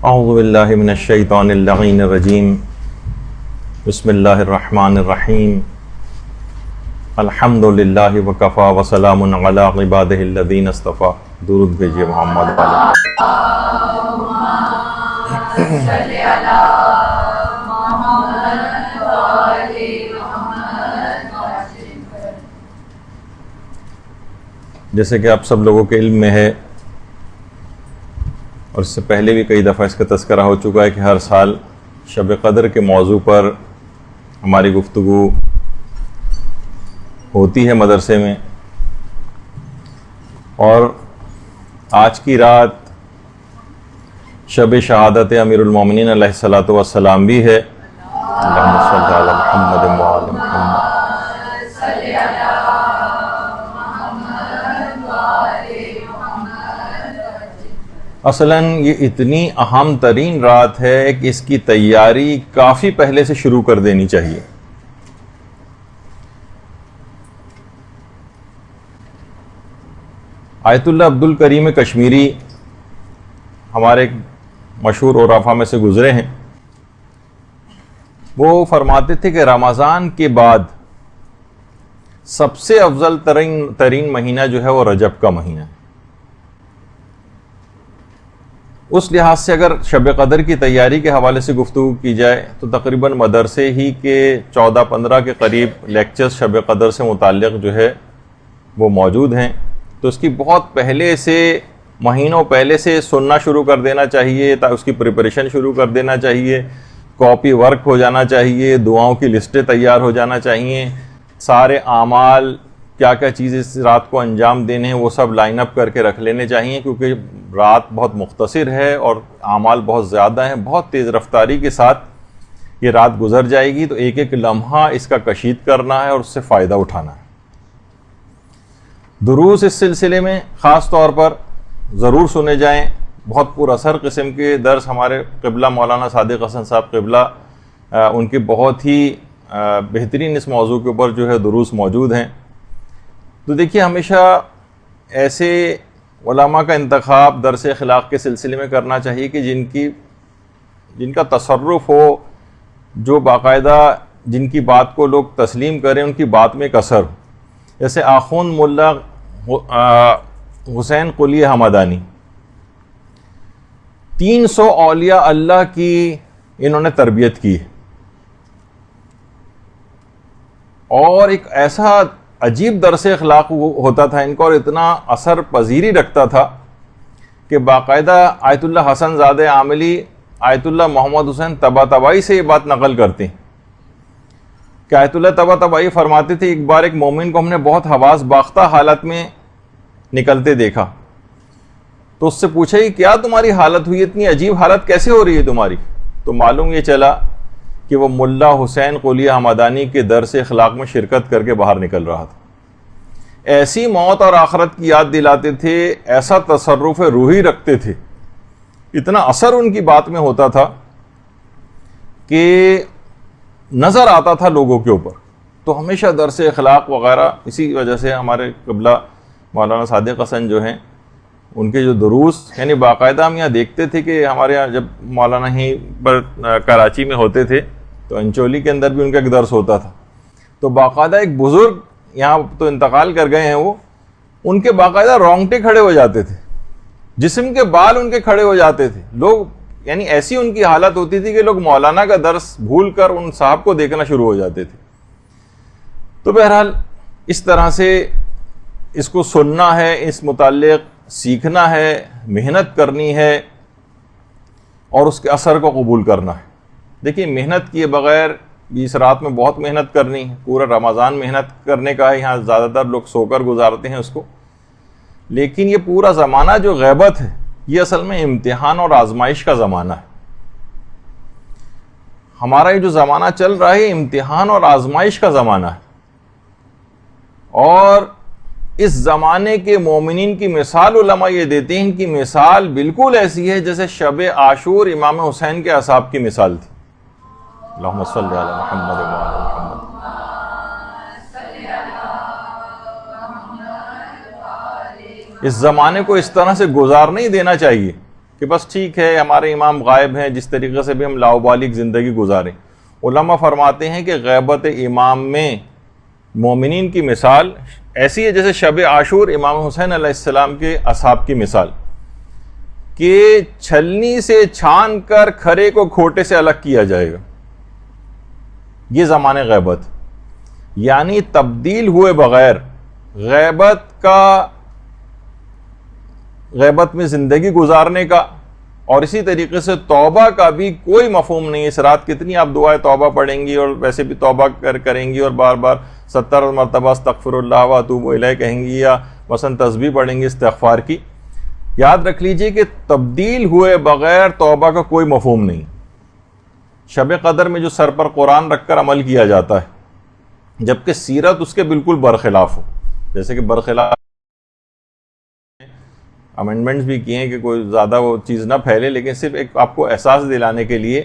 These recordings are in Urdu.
اعوذ باللہ من الشیطان اللعین الرجیم بسم اللہ الرحمن الرحیم الحمد للہ وکفا وسلام علی عبادہ الذین اصطفیٰ. درود بھیجیے محمد والے. جیسے کہ آپ سب لوگوں کے علم میں ہے اور اس سے پہلے بھی کئی دفعہ اس کا تذکرہ ہو چکا ہے کہ ہر سال شب قدر کے موضوع پر ہماری گفتگو ہوتی ہے مدرسے میں، اور آج کی رات شب شہادت امیر المومنین علیہ الصلوۃ والسلام بھی ہے. اللہم صلی علی محمد وآل محمد. اصلاً یہ اتنی اہم ترین رات ہے کہ اس کی تیاری کافی پہلے سے شروع کر دینی چاہیے. آیت اللہ عبد الکریم کشمیری ہمارے ایک مشہور عرفاء میں سے گزرے ہیں. وہ فرماتے تھے کہ رمضان کے بعد سب سے افضل ترین مہینہ جو ہے وہ رجب کا مہینہ ہے. اس لحاظ سے اگر شب قدر کی تیاری کے حوالے سے گفتگو کی جائے تو تقریباً مدرسے ہی کے 14-15 کے قریب لیکچرز شب قدر سے متعلق جو ہے وہ موجود ہیں. تو اس کی بہت پہلے سے، مہینوں پہلے سے سننا شروع کر دینا چاہیے، اس کی پریپریشن شروع کر دینا چاہیے، کاپی ورک ہو جانا چاہیے، دعاؤں کی لسٹیں تیار ہو جانا چاہیے، سارے اعمال کیا کیا چیزیں اس رات کو انجام دینے ہیں وہ سب لائن اپ کر کے رکھ لینے چاہیے، کیونکہ رات بہت مختصر ہے اور اعمال بہت زیادہ ہیں. بہت تیز رفتاری کے ساتھ یہ رات گزر جائے گی، تو ایک ایک لمحہ اس کا کشید کرنا ہے اور اس سے فائدہ اٹھانا ہے. دروس اس سلسلے میں خاص طور پر ضرور سنے جائیں. بہت پر اثر قسم کے درس ہمارے قبلہ مولانا صادق حسن صاحب قبلہ ان کے بہت ہی بہترین اس موضوع کے اوپر جو ہے دروس موجود ہیں. تو دیکھیے، ہمیشہ ایسے علماء کا انتخاب درس اخلاق کے سلسلے میں کرنا چاہیے کہ جن کا تصرف ہو، جو باقاعدہ جن کی بات کو لوگ تسلیم کریں، ان کی بات میں ایک اثر ہو. جیسے آخوند ملا حسین قلی حمدانی، 300 اولیاء اللہ کی انہوں نے تربیت کی ہے، اور ایک ایسا عجیب درس اخلاق ہوتا تھا ان کو، اور اتنا اثر پذیری رکھتا تھا کہ باقاعدہ آیت اللہ حسن زادہ عاملی آیت اللہ محمد حسین طباطبائی سے یہ بات نقل کرتے ہیں کہ آیت اللہ طباطبائی فرماتے تھے ایک بار ایک مومن کو ہم نے بہت حواس باختہ حالت میں نکلتے دیکھا، تو اس سے پوچھا کہ کیا تمہاری حالت ہوئی، اتنی عجیب حالت کیسے ہو رہی ہے تمہاری؟ تو معلوم یہ چلا کہ وہ ملا حسین قلی حمدانی کے درس اخلاق میں شرکت کر کے باہر نکل رہا تھا. ایسی موت اور آخرت کی یاد دلاتے تھے، ایسا تصرف روحی رکھتے تھے، اتنا اثر ان کی بات میں ہوتا تھا کہ نظر آتا تھا لوگوں کے اوپر. تو ہمیشہ درس اخلاق وغیرہ، اسی وجہ سے ہمارے قبلہ مولانا صادق حسن جو ہیں ان کے جو دروس، یعنی باقاعدہ ہم یہاں دیکھتے تھے کہ ہمارے یہاں جب مولانا ہی پر کراچی میں ہوتے تھے تو انچولی کے اندر بھی ان کا ایک درس ہوتا تھا. تو باقاعدہ ایک بزرگ یہاں تو انتقال کر گئے ہیں، وہ ان کے باقاعدہ رونگٹے کھڑے ہو جاتے تھے، جسم کے بال ان کے کھڑے ہو جاتے تھے. لوگ، یعنی ایسی ان کی حالت ہوتی تھی کہ لوگ مولانا کا درس بھول کر ان صاحب کو دیکھنا شروع ہو جاتے تھے. تو بہرحال اس طرح سے اس کو سننا ہے، اس متعلق سیکھنا ہے، محنت کرنی ہے اور اس کے اثر کو قبول کرنا ہے. دیکھیے، محنت کیے بغیر بھی اس رات میں بہت محنت کرنی ہے. پورا رمضان محنت کرنے کا ہے، یہاں زیادہ تر لوگ سو کر گزارتے ہیں اس کو. لیکن یہ پورا زمانہ جو غیبت ہے، یہ اصل میں امتحان اور آزمائش کا زمانہ ہے. ہمارا یہ جو زمانہ چل رہا ہے امتحان اور آزمائش کا زمانہ ہے. اور اس زمانے کے مومنین کی مثال علماء یہ دیتے ہیں، ان کی مثال بالکل ایسی ہے جیسے شب عاشور امام حسین کے اصحاب کی مثال تھی. اللہم صلی علی محمد وعلی محمد. اس زمانے کو اس طرح سے گزار نہیں دینا چاہیے کہ بس ٹھیک ہے ہمارے امام غائب ہیں، جس طریقے سے بھی ہم لاؤبالی زندگی گزاریں۔ علماء فرماتے ہیں کہ غیبت امام میں مومنین کی مثال ایسی ہے جیسے شب عاشور امام حسین علیہ السلام کے اصحاب کی مثال، کہ چھلنی سے چھان کر کھرے کو کھوٹے سے الگ کیا جائے گا۔ یہ زمانے غیبت، یعنی تبدیل ہوئے بغیر غیبت میں زندگی گزارنے کا، اور اسی طریقے سے توبہ کا بھی کوئی مفہوم نہیں۔ اس رات کتنی آپ دعائیں توبہ پڑھیں گی اور ویسے بھی توبہ کریں گی اور بار بار 70 مرتبہ استغفر اللہ و اتوب الیہ کہیں گی، یا مثلا تسبیح پڑھیں گی استغفار کی۔ یاد رکھ لیجئے کہ تبدیل ہوئے بغیر توبہ کا کوئی مفہوم نہیں۔ شب قدر میں جو سر پر قرآن رکھ کر عمل کیا جاتا ہے، جبکہ سیرت اس کے بالکل برخلاف ہو، جیسے کہ برخلاف امینڈمنٹس بھی کیے ہیں کہ کوئی زیادہ وہ چیز نہ پھیلے، لیکن صرف ایک آپ کو احساس دلانے کے لیے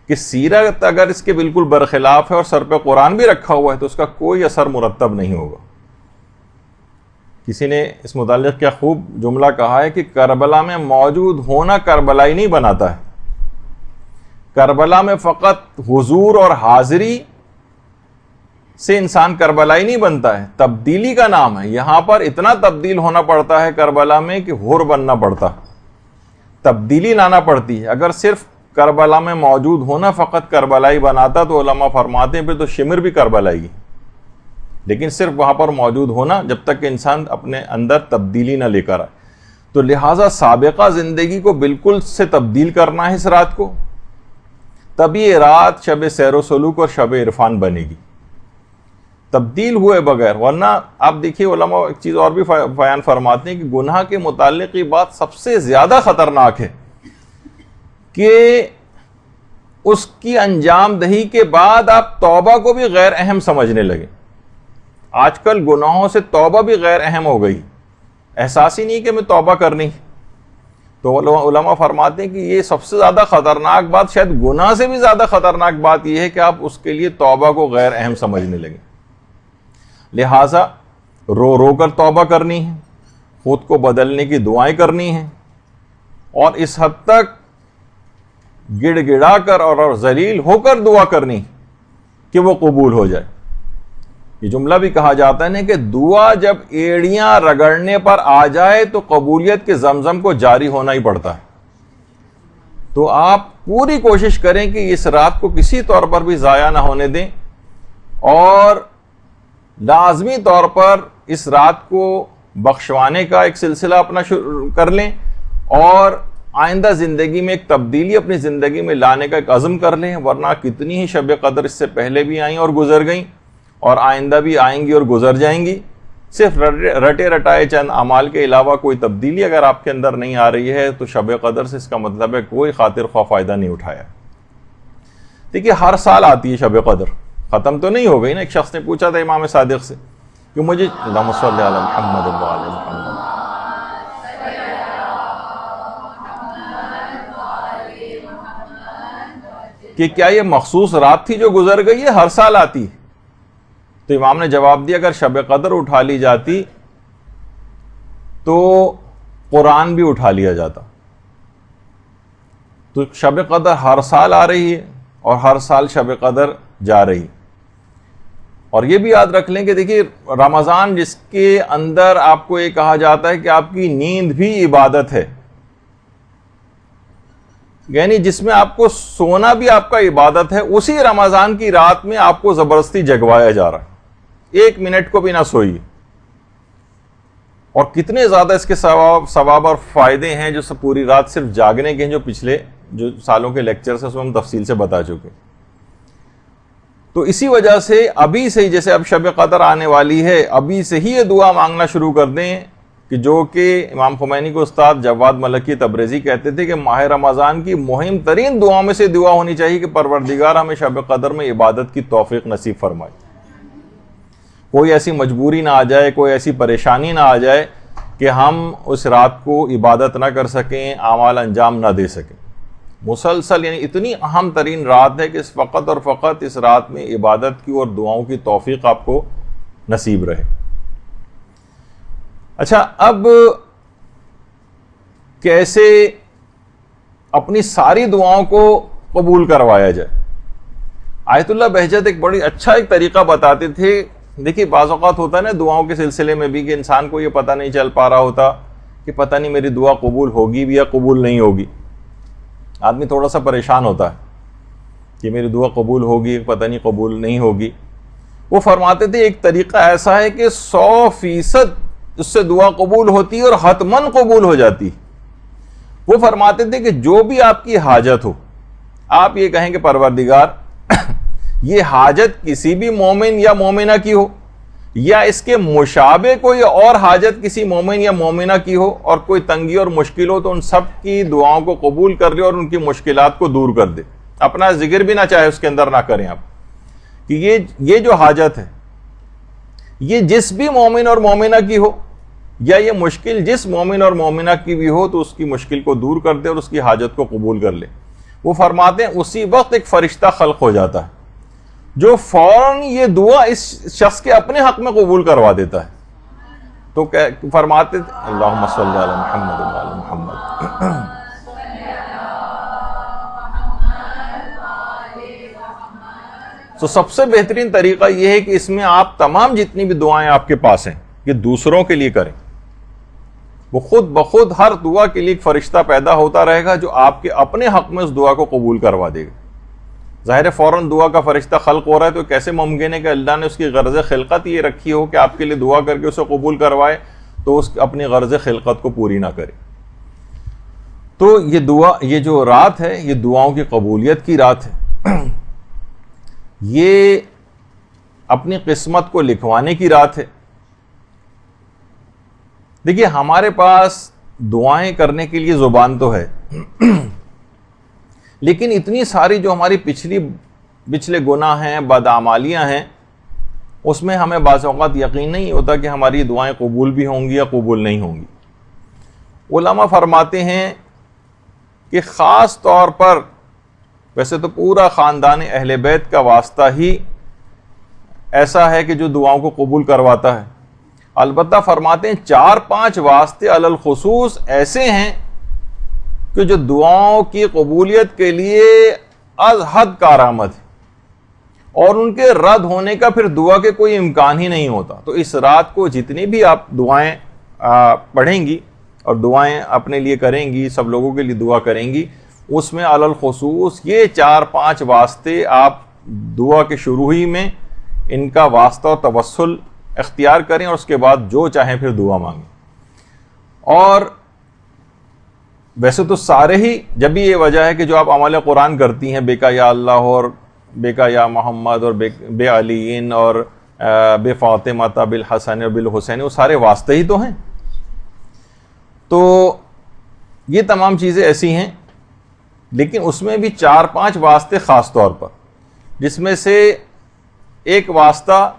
کہ سیرت اگر اس کے بالکل برخلاف ہے اور سر پہ قرآن بھی رکھا ہوا ہے تو اس کا کوئی اثر مرتب نہیں ہوگا۔ کسی نے اس متعلق کیا خوب جملہ کہا ہے کہ کربلا میں موجود ہونا کربلائی نہیں بناتا ہے، کربلا میں فقط حضور اور حاضری سے انسان کربلائی نہیں بنتا ہے، تبدیلی کا نام ہے۔ یہاں پر اتنا تبدیل ہونا پڑتا ہے کربلا میں کہ حر بننا پڑتا، تبدیلی لانا پڑتی ہے۔ اگر صرف کربلا میں موجود ہونا فقط کربلائی بناتا تو علماء فرماتے ہیں پھر تو شمر بھی کربلائی، لیکن صرف وہاں پر موجود ہونا جب تک کہ انسان اپنے اندر تبدیلی نہ لے کر آئے، تو لہٰذا سابقہ زندگی کو بالکل سے تبدیل کرنا ہے اس رات کو، تبھی یہ رات شب سیر و سلوک اور شب عرفان بنے گی، تبدیل ہوئے بغیر۔ ورنہ آپ دیکھیے علماء ایک چیز اور بھی بیان فرماتے ہیں کہ گناہ کے متعلق یہ بات سب سے زیادہ خطرناک ہے کہ اس کی انجام دہی کے بعد آپ توبہ کو بھی غیر اہم سمجھنے لگے۔ آج کل گناہوں سے توبہ بھی غیر اہم ہو گئی، احساس ہی نہیں کہ میں توبہ کرنی۔ تو علماء فرماتے ہیں کہ یہ سب سے زیادہ خطرناک بات، شاید گناہ سے بھی زیادہ خطرناک بات یہ ہے کہ آپ اس کے لیے توبہ کو غیر اہم سمجھنے لگے۔ لہٰذا رو رو کر توبہ کرنی ہے، خود کو بدلنے کی دعائیں کرنی ہیں، اور اس حد تک گڑ گڑا کر اور ذلیل ہو کر دعا کرنی کہ وہ قبول ہو جائے۔ یہ جملہ بھی کہا جاتا ہے کہ دعا جب ایڑیاں رگڑنے پر آ جائے تو قبولیت کے زمزم کو جاری ہونا ہی پڑتا ہے۔ تو آپ پوری کوشش کریں کہ اس رات کو کسی طور پر بھی ضائع نہ ہونے دیں، اور لازمی طور پر اس رات کو بخشوانے کا ایک سلسلہ اپنا شروع کر لیں، اور آئندہ زندگی میں ایک تبدیلی اپنی زندگی میں لانے کا ایک عزم کر لیں۔ ورنہ کتنی ہی شب قدر اس سے پہلے بھی آئیں اور گزر گئیں، اور آئندہ بھی آئیں گی اور گزر جائیں گی۔ صرف رٹے رٹائے چند اعمال کے علاوہ کوئی تبدیلی اگر آپ کے اندر نہیں آ رہی ہے تو شب قدر سے اس کا مطلب ہے کوئی خاطر خواہ فائدہ نہیں اٹھایا۔ دیکھیے ہر سال آتی ہے شب قدر، ختم تو نہیں ہو گئی نا۔ ایک شخص نے پوچھا تھا امام صادق سے کہ مجھے اللہم صلی علی محمد و علی محمد، کہ کیا یہ مخصوص رات تھی جو گزر گئی ہے، ہر سال آتی؟ تو امام نے جواب دیا اگر شب قدر اٹھا لی جاتی تو قرآن بھی اٹھا لیا جاتا۔ تو شب قدر ہر سال آ رہی ہے اور ہر سال شب قدر جا رہی۔ اور یہ بھی یاد رکھ لیں کہ دیکھیے رمضان جس کے اندر آپ کو یہ کہا جاتا ہے کہ آپ کی نیند بھی عبادت ہے، یعنی جس میں آپ کو سونا بھی آپ کا عبادت ہے، اسی رمضان کی رات میں آپ کو زبردستی جگوایا جا رہا ہے، 1 منٹ کو بھی نہ سوئیے۔ اور کتنے زیادہ اس کے ثواب اور فائدے ہیں جو پوری رات صرف جاگنے کے ہیں، جو پچھلے جو سالوں کے لیکچر سے ہم تفصیل سے بتا چکے۔ تو اسی وجہ سے ابھی سے ہی، جیسے اب شب قدر آنے والی ہے، ابھی سے ہی یہ دعا مانگنا شروع کر دیں کہ جو کہ امام خمینی کو استاد جواد ملکی تبریزی کہتے تھے کہ ماہ رمضان کی مہم ترین دعاؤں میں سے دعا ہونی چاہیے کہ پروردگار ہمیں شب قدر میں عبادت کی توفیق نصیب فرمائے، کوئی ایسی مجبوری نہ آ جائے، کوئی ایسی پریشانی نہ آ جائے کہ ہم اس رات کو عبادت نہ کر سکیں، اعمال انجام نہ دے سکیں۔ مسلسل یعنی اتنی اہم ترین رات ہے کہ اس فقط اور فقط اس رات میں عبادت کی اور دعاؤں کی توفیق آپ کو نصیب رہے۔ اچھا، اب کیسے اپنی ساری دعاؤں کو قبول کروایا جائے. آیت اللہ بہجت ایک بڑی اچھا ایک طریقہ بتاتے تھے. دیکھیے بعض اوقات ہوتا ہے نا دعاؤں کے سلسلے میں بھی کہ انسان کو یہ پتہ نہیں چل پا رہا ہوتا کہ پتہ نہیں میری دعا قبول ہوگی بھی یا قبول نہیں ہوگی. آدمی تھوڑا سا پریشان ہوتا ہے کہ میری دعا قبول ہوگی پتہ نہیں قبول نہیں ہوگی. وہ فرماتے تھے ایک طریقہ ایسا ہے کہ 100% اس سے دعا قبول ہوتی ہے اور حتماً قبول ہو جاتی. وہ فرماتے تھے کہ جو بھی آپ کی حاجت ہو, آپ یہ کہیں کہ پروردگار یہ حاجت کسی بھی مومن یا مومنہ کی ہو یا اس کے مشابہ کوئی اور حاجت کسی مومن یا مومنہ کی ہو اور کوئی تنگی اور مشکل ہو تو ان سب کی دعاؤں کو قبول کر لے اور ان کی مشکلات کو دور کر دے. اپنا ذکر بھی نہ چاہے اس کے اندر نہ کریں آپ کہ یہ جو حاجت ہے یہ جس بھی مومن اور مومنہ کی ہو یا یہ مشکل جس مومن اور مومنہ کی بھی ہو تو اس کی مشکل کو دور کر دے اور اس کی حاجت کو قبول کر لے. وہ فرماتے ہیں اسی وقت ایک فرشتہ خلق ہو جاتا ہے جو فوراً یہ دعا اس شخص کے اپنے حق میں قبول کروا دیتا ہے. تو فرماتے تھے اللہم صلی علی محمد و علی محمد. تو سب سے بہترین طریقہ یہ ہے کہ اس میں آپ تمام جتنی بھی دعائیں آپ کے پاس ہیں یہ دوسروں کے لیے کریں. وہ خود بخود ہر دعا کے لیے ایک فرشتہ پیدا ہوتا رہے گا جو آپ کے اپنے حق میں اس دعا کو قبول کروا دے گا. ظاہر فوراً دعا کا فرشتہ خلق ہو رہا ہے تو کیسے ممکن ہے کہ اللہ نے اس کی غرض خلقت یہ رکھی ہو کہ آپ کے لیے دعا کر کے اسے قبول کروائے تو اس اپنی غرض خلقت کو پوری نہ کرے. تو یہ دعا یہ جو رات ہے یہ دعاؤں کی قبولیت کی رات ہے. یہ اپنی قسمت کو لکھوانے کی رات ہے. دیکھیے ہمارے پاس دعائیں کرنے کے لیے زبان تو ہے لیکن اتنی ساری جو ہماری پچھلے گناہ ہیں بدعمالیاں ہیں اس میں ہمیں بعض اوقات یقین نہیں ہوتا کہ ہماری دعائیں قبول بھی ہوں گی یا قبول نہیں ہوں گی. علماء فرماتے ہیں کہ خاص طور پر ویسے تو پورا خاندان اہل بیت کا واسطہ ہی ایسا ہے کہ جو دعاؤں کو قبول کرواتا ہے. البتہ فرماتے ہیں 4-5 واسطے علی الخصوص ایسے ہیں کہ جو دعاؤں کی قبولیت کے لیے از حد کارآمد ہے اور ان کے رد ہونے کا پھر دعا کے کوئی امکان ہی نہیں ہوتا. تو اس رات کو جتنی بھی آپ دعائیں پڑھیں گی اور دعائیں اپنے لیے کریں گی سب لوگوں کے لیے دعا کریں گی اس میں علی الخصوص یہ 4-5 واسطے آپ دعا کے شروع ہی میں ان کا واسطہ اور توسل اختیار کریں اور اس کے بعد جو چاہیں پھر دعا مانگیں. اور ویسے تو سارے ہی جب بھی یہ وجہ ہے کہ جو آپ عمل قرآن کرتی ہیں بے کا یا اللہ اور بے کا یا محمد اور بے علین اور بے فاطمہ بالحسن اور بالحسین وہ سارے واسطے ہی تو ہیں. تو یہ تمام چیزیں ایسی ہیں لیکن اس میں بھی 4-5 واسطے خاص طور پر جس میں سے ایک واسطہ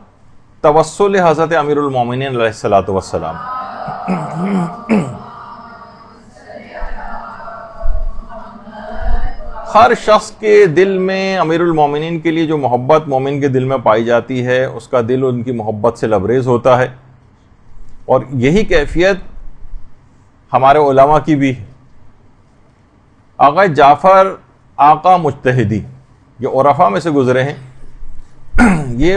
توسل حضرت امیر المومنین علیہ الصلوۃ والسلام. ہر شخص کے دل میں امیر المومنین کے لیے جو محبت مومن کے دل میں پائی جاتی ہے اس کا دل ان کی محبت سے لبریز ہوتا ہے اور یہی کیفیت ہمارے علماء کی بھی ہے. آقا جعفر آقا مجتہدی یہ عرفاء میں سے گزرے ہیں. یہ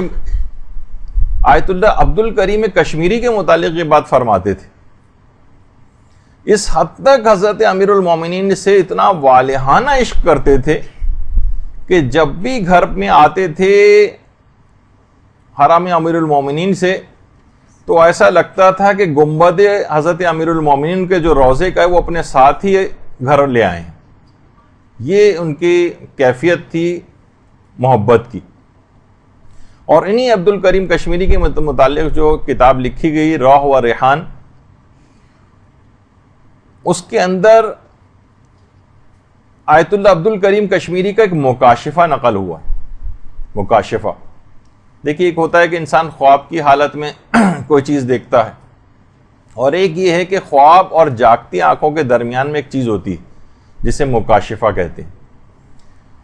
آیت اللہ عبد الکریم کشمیری کے متعلق یہ بات فرماتے تھے. اس حد تک حضرت امیر المومنین سے اتنا والہانہ عشق کرتے تھے کہ جب بھی گھر میں آتے تھے حرم امیر المومنین سے تو ایسا لگتا تھا کہ گنبد حضرت امیر المومنین کے جو روضے کا ہے وہ اپنے ساتھ ہی گھر لے آئے ہیں. یہ ان کی کیفیت تھی محبت کی. اور انہی عبد الکریم کشمیری کے متعلق جو کتاب لکھی گئی روح و ریحان اس کے اندر آیت اللہ عبد الکریم کشمیری کا ایک مکاشفہ نقل ہوا ہے. مکاشفہ دیکھیے ایک ہوتا ہے کہ انسان خواب کی حالت میں کوئی چیز دیکھتا ہے اور ایک یہ ہے کہ خواب اور جاگتی آنکھوں کے درمیان میں ایک چیز ہوتی ہے جسے مکاشفہ کہتے ہیں.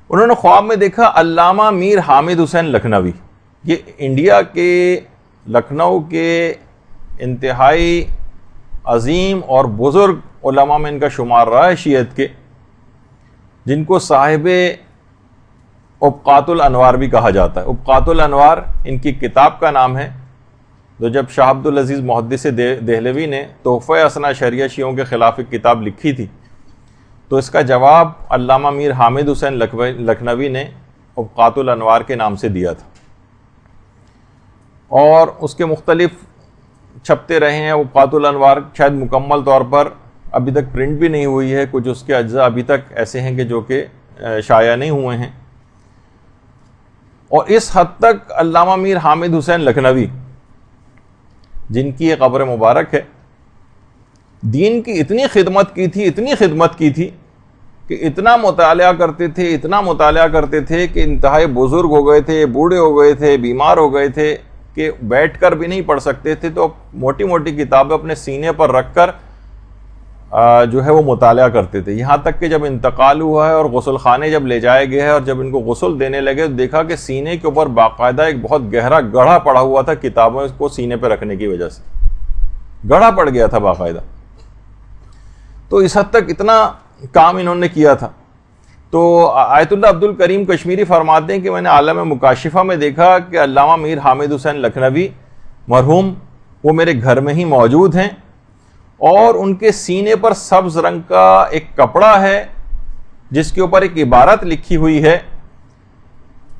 انہوں نے خواب میں دیکھا علامہ میر حامد حسین لکھنوی یہ انڈیا کے لکھنؤ کے انتہائی عظیم اور بزرگ علماء میں ان کا شمار رہا ہے شیعت کے. جن کو صاحب ابقات الانوار بھی کہا جاتا ہے. ابقات الانوار ان کی کتاب کا نام ہے. تو جب شاہ عبد العزیز محدث دہلوی نے تحفہ اثنا شریعہ شیعوں کے خلاف ایک کتاب لکھی تھی تو اس کا جواب علامہ میر حامد حسین لکھنوی نے ابقات الانوار کے نام سے دیا تھا، اور اس کے مختلف چھپتے رہے ہیں. ابقات الانوار شاید مکمل طور پر ابھی تک پرنٹ بھی نہیں ہوئی ہے، کچھ اس کے اجزاء ابھی تک ایسے ہیں کہ جو کہ شائع نہیں ہوئے ہیں. اور اس حد تک علامہ میر حامد حسین لکھنوی، جن کی یہ قبر مبارک ہے، دین کی اتنی خدمت کی تھی کہ اتنا مطالعہ کرتے تھے کہ انتہائی بزرگ ہو گئے تھے، بوڑھے ہو گئے تھے، بیمار ہو گئے تھے کہ بیٹھ کر بھی نہیں پڑھ سکتے تھے، تو موٹی موٹی کتابیں اپنے سینے پر رکھ کر جو ہے وہ مطالعہ کرتے تھے. یہاں تک کہ جب انتقال ہوا ہے اور غسل خانے جب لے جائے گئے ہیں اور جب ان کو غسل دینے لگے تو دیکھا کہ سینے کے اوپر باقاعدہ ایک بہت گہرا گڑھا پڑا ہوا تھا، کتابوں کو سینے پہ رکھنے کی وجہ سے گڑھا پڑ گیا تھا باقاعدہ. تو اس حد تک اتنا کام انہوں نے کیا تھا. تو آیت اللہ عبد الکریم کشمیری فرماتے ہیں کہ میں نے عالم مکاشفہ میں دیکھا کہ علامہ میر حامد حسین لکھنوی مرحوم وہ میرے گھر میں ہی موجود ہیں، اور ان کے سینے پر سبز رنگ کا ایک کپڑا ہے جس کے اوپر ایک عبارت لکھی ہوئی ہے.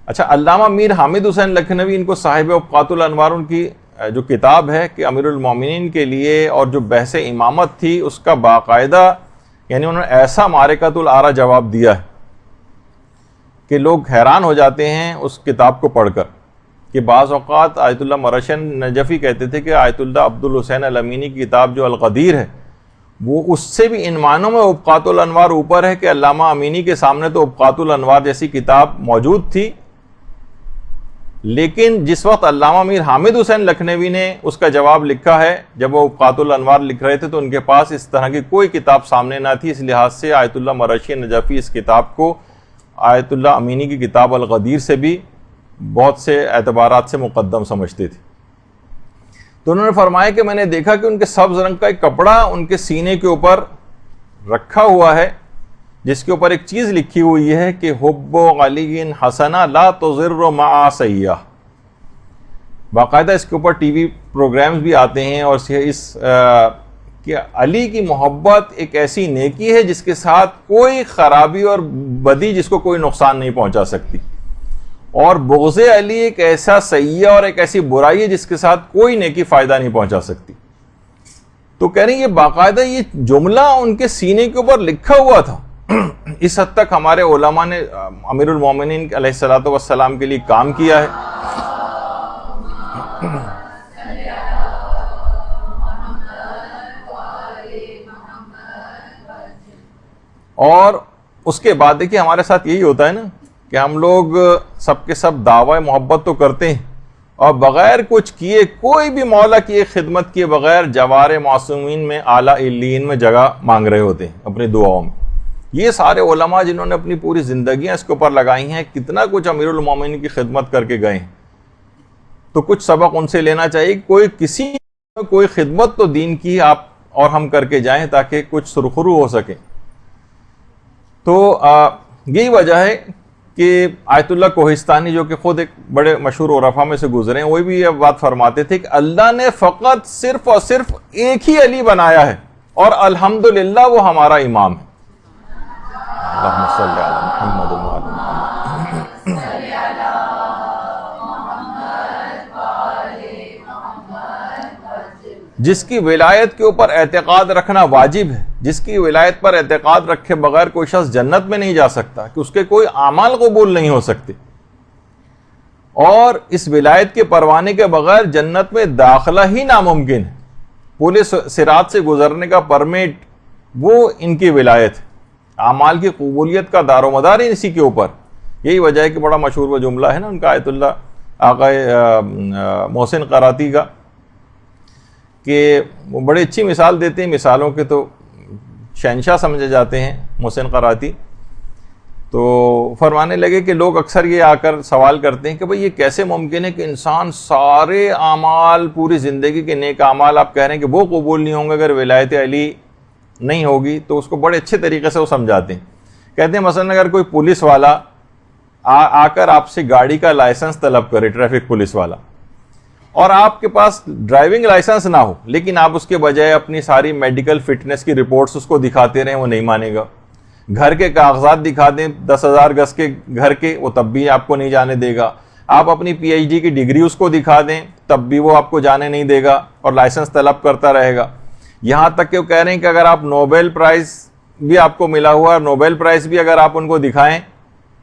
اچھا، علامہ میر حامد حسین لکھنوی، ان کو صاحب ابقات الانوار، ان کی جو کتاب ہے کہ امیر المومنین کے لیے اور جو بحث امامت تھی اس کا باقاعدہ یعنی انہوں نے ایسا معرکۃ الآراء جواب دیا ہے کہ لوگ حیران ہو جاتے ہیں اس کتاب کو پڑھ کر. کہ بعض اوقات آیت اللہ مرشن نجفی کہتے تھے کہ آیت اللہ عبد الحسین الامینی کی کتاب جو القدیر ہے وہ اس سے بھی ان معنوں میں ابقات الانوار اوپر ہے کہ علامہ امینی کے سامنے تو ابقات الانوار جیسی کتاب موجود تھی، لیکن جس وقت علامہ میر حامد حسین لکھنوی نے اس کا جواب لکھا ہے، جب وہ ابقات الانوار لکھ رہے تھے تو ان کے پاس اس طرح کی کوئی کتاب سامنے نہ تھی. اس لحاظ سے آیت اللہ مرشی نجفی اس کتاب کو آیت اللہ امینی کی کتاب القدیر سے بھی بہت سے اعتبارات سے مقدم سمجھتے تھے. تو انہوں نے فرمایا کہ میں نے دیکھا کہ ان کے سبز رنگ کا ایک کپڑا ان کے سینے کے اوپر رکھا ہوا ہے جس کے اوپر ایک چیز لکھی ہوئی ہے کہ حب علی حسنہ لا تضر مع سیاح. باقاعدہ اس کے اوپر ٹی وی پروگرامز بھی آتے ہیں، اور کہ علی کی محبت ایک ایسی نیکی ہے جس کے ساتھ کوئی خرابی اور بدی، جس کو کوئی نقصان نہیں پہنچا سکتی، اور بغض علی ایک ایسا سیاح اور ایک ایسی برائی ہے جس کے ساتھ کوئی نیکی فائدہ نہیں پہنچا سکتی. تو کہہ رہے ہیں یہ باقاعدہ یہ جملہ ان کے سینے کے اوپر لکھا ہوا تھا. اس حد تک ہمارے علماء نے امیر المومنین علیہ الصلوۃ والسلام کے لیے کام کیا ہے. اور اس کے بعد دیکھیے ہمارے ساتھ یہی ہوتا ہے نا کہ ہم لوگ سب کے سب دعوی محبت تو کرتے ہیں اور بغیر کچھ کیے، کوئی بھی مولا کی خدمت کیے بغیر جوار معصومین میں اعلیٰ علیین میں جگہ مانگ رہے ہوتے ہیں اپنی دعاؤں میں. یہ سارے علماء جنہوں نے اپنی پوری زندگیاں اس کے اوپر لگائی ہیں، کتنا کچھ امیر المومنین کی خدمت کر کے گئے ہیں. تو کچھ سبق ان سے لینا چاہیے. کوئی خدمت تو دین کی آپ اور ہم کر کے جائیں تاکہ کچھ سرخرو ہو سکے. تو یہی وجہ ہے کہ آیت اللہ کوہستانی جو کہ خود ایک بڑے مشہور عرفا میں سے گزرے ہیں، وہ بھی یہ بات فرماتے تھے کہ اللہ نے فقط صرف اور صرف ایک ہی علی بنایا ہے اور الحمدللہ وہ ہمارا امام ہے. اللہم صلی علی محمد و آل محمد. جس کی ولایت کے اوپر اعتقاد رکھنا واجب ہے، جس کی ولایت پر اعتقاد رکھے بغیر کوئی شخص جنت میں نہیں جا سکتا، کہ اس کے کوئی اعمال قبول نہیں ہو سکتے، اور اس ولایت کے پروانے کے بغیر جنت میں داخلہ ہی ناممکن ہے. پورے صراط سے گزرنے کا پرمٹ وہ ان کی ولایت ہے. اعمال کی قبولیت کا دار و مدار اسی کے اوپر. یہی وجہ ہے کہ بڑا مشہور وہ جملہ ہے نا ان کا آیت اللہ آقا محسن قراتی کا، کہ وہ بڑی اچھی مثال دیتے ہیں، مثالوں کے تو شہنشاہ سمجھے جاتے ہیں محسن قراتی. تو فرمانے لگے کہ لوگ اکثر یہ آ کر سوال کرتے ہیں کہ بھئی یہ کیسے ممکن ہے کہ انسان سارے اعمال، پوری زندگی کے نیک اعمال آپ کہہ رہے ہیں کہ وہ قبول نہیں ہوں گے اگر ولایت علی نہیں ہوگی. تو اس کو بڑے اچھے طریقے سے وہ سمجھاتے ہیں کہتے ہیں مثلا اگر کوئی پولیس والا آ کر آپ سے گاڑی کا لائسنس طلب کرے، ٹریفک پولیس والا، اور آپ کے پاس ڈرائیونگ لائسنس نہ ہو، لیکن آپ اس کے بجائے اپنی ساری میڈیکل فٹنس کی رپورٹس اس کو دکھاتے رہیں، وہ نہیں مانے گا۔ گھر کے کاغذات دکھا دیں 10,000 گز کے گھر کے، وہ تب بھی آپ کو نہیں جانے دے گا۔ آپ اپنی پی ایچ ڈی کی ڈگری اس کو دکھا دیں، تب بھی وہ آپ کو جانے نہیں دے گا اور لائسنس طلب کرتا رہے گا۔ یہاں تک کہ وہ کہہ رہے ہیں کہ اگر آپ نوبل پرائز بھی آپ کو ملا ہوا، نوبل پرائز بھی اگر آپ ان کو دکھائیں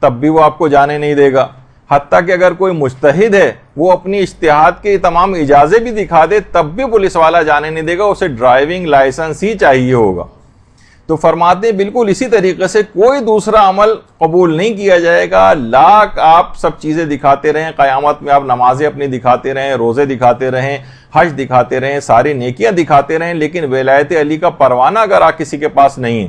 تب بھی وہ آپ کو جانے نہیں دے گا۔ حتیٰ کہ اگر کوئی مجتہد ہے وہ اپنی اجتہاد کے تمام اجازے بھی دکھا دے تب بھی پولیس والا جانے نہیں دے گا، اسے ڈرائیونگ لائسنس ہی چاہیے ہوگا۔ تو فرماتے ہیں بالکل اسی طریقے سے کوئی دوسرا عمل قبول نہیں کیا جائے گا۔ لاکھ آپ سب چیزیں دکھاتے رہیں، قیامت میں آپ نمازیں اپنی دکھاتے رہیں، روزے دکھاتے رہیں، حج دکھاتے رہیں، ساری نیکیاں دکھاتے رہیں، لیکن ولایت علی کا پروانہ اگر کسی کے پاس نہیں ہے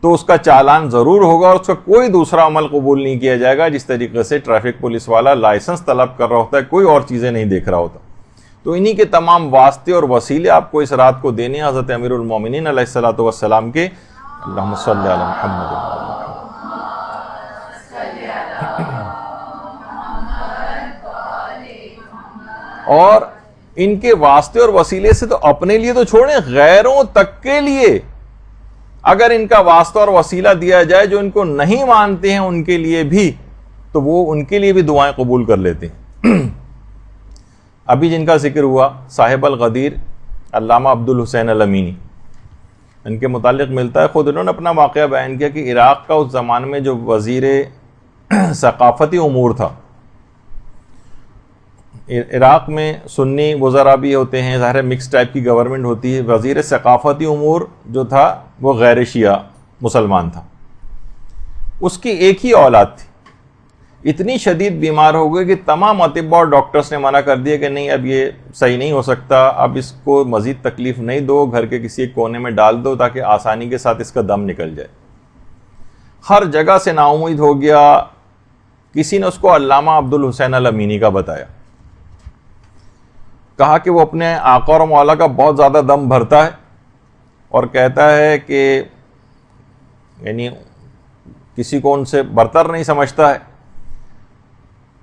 تو اس کا چالان ضرور ہوگا اور اس کا کوئی دوسرا عمل قبول نہیں کیا جائے گا۔ جس طریقے سے ٹریفک پولیس والا لائسنس طلب کر رہا ہوتا ہے، کوئی اور چیزیں نہیں دیکھ رہا ہوتا۔ تو انہی کے تمام واسطے اور وسیلے آپ کو اس رات کو دینے ہیں حضرت امیر المومنین علیہ الصلوۃ والسلام کے۔ اللہم صلی علی محمد۔ اور ان کے واسطے اور وسیلے سے تو اپنے لیے تو چھوڑیں، غیروں تک کے لیے اگر ان کا واسطہ اور وسیلہ دیا جائے جو ان کو نہیں مانتے ہیں ان کے لیے بھی، تو وہ ان کے لیے بھی دعائیں قبول کر لیتے ہیں۔ ابھی جن کا ذکر ہوا صاحب الغدیر علامہ عبد الحسین الامینی، ان کے متعلق ملتا ہے، خود انہوں نے اپنا واقعہ بیان کیا کہ عراق کا اس زمانے میں جو وزیر ثقافتی امور تھا، عراق میں سنی وزراء بھی ہوتے ہیں، ظاہر مکس ٹائپ کی گورنمنٹ ہوتی ہے، وزیر ثقافتی امور جو تھا وہ غیر شیعہ مسلمان تھا، اس کی ایک ہی اولاد تھی، اتنی شدید بیمار ہو گئی کہ تمام اطباء اور ڈاکٹرز نے منع کر دیا کہ نہیں اب یہ صحیح نہیں ہو سکتا، اب اس کو مزید تکلیف نہیں دو، گھر کے کسی ایک کونے میں ڈال دو تاکہ آسانی کے ساتھ اس کا دم نکل جائے۔ ہر جگہ سے نا امید ہو گیا، کسی نے اس کو علامہ عبد الحسین الامینی کا بتایا، کہا کہ وہ اپنے آقا اور مولا کا بہت زیادہ دم بھرتا ہے اور کہتا ہے کہ یعنی کسی کو ان سے برتر نہیں سمجھتا ہے،